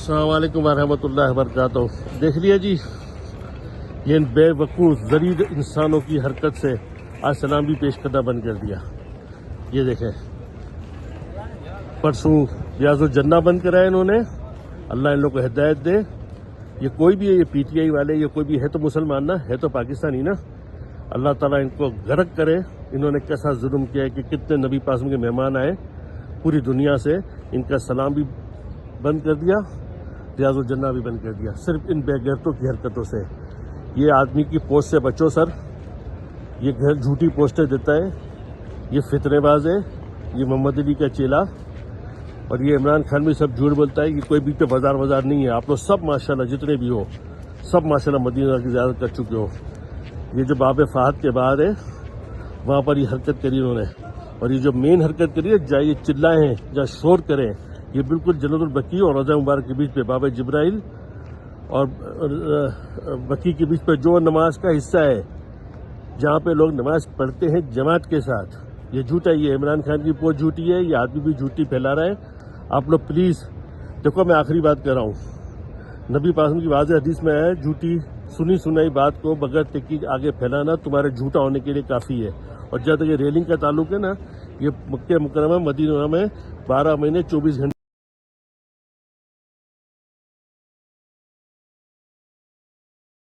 السلام علیکم ورحمۃ اللہ وبرکاتہ۔ دیکھ لیا جی، یہ ان بے وقوف ذلیل انسانوں کی حرکت سے آج سلام بھی پیش کرنا بند کر دیا۔ یہ دیکھیں، پرسوں ریاض الجنہ بند کرایا انہوں نے۔ اللہ ان لوگوں کو ہدایت دے۔ یہ کوئی بھی ہے، یہ پی ٹی آئی والے، یہ کوئی بھی ہے تو مسلمان نا، ہے تو پاکستانی نا۔ اللہ تعالیٰ ان کو غرق کرے۔ انہوں نے کیسا ظلم کیا ہے کہ کتنے نبی پاسم کے مہمان آئے پوری دنیا سے، ان کا سلام بھی بند کر دیا، ریاض الجنہ بھی بند کر دیا، صرف ان بے غیرتوں کی حرکتوں سے۔ یہ آدمی کی پوسٹ سے بچو سر، یہ گھر جھوٹی پوسٹیں دیتا ہے، یہ فتنے باز ہے، یہ محمد علی کا چیلا، اور یہ عمران خان بھی سب جھوٹ بولتا ہے۔ یہ کوئی بھی پہ بازار نہیں ہے۔ آپ لوگ سب ماشاءاللہ جتنے بھی ہو، سب ماشاءاللہ مدینہ کی زیارت کر چکے ہو۔ یہ جو باب فہد کے بعد ہے وہاں پر یہ حرکت کری انہوں نے، اور یہ جو مین حرکت کری ہے جہاں یہ چلائیں جہاں شور کریں، یہ بالکل جنت البقیع اور روضہ مبارک کے بیچ پہ باب جبرائیل اور بقیع کے بیچ پہ جو نماز کا حصہ ہے، جہاں پہ لوگ نماز پڑھتے ہیں جماعت کے ساتھ۔ یہ جھوٹا، یہ عمران خان کی پوسٹ جھوٹی ہے، یہ آدمی بھی جھوٹی پھیلا رہا ہے۔ آپ لوگ پلیز دیکھو، میں آخری بات کر رہا ہوں، نبی پاک کی واضح حدیث میں ہے، جھوٹی سنی سنائی بات کو بغیر تحقیق آگے پھیلانا تمہارے جھوٹا ہونے کے لیے کافی ہے۔ اور جب تک یہ ریلنگ کا تعلق ہے نا، یہ مکہ مکرمہ مدینہ میں 12 مہینے 24 گھنٹے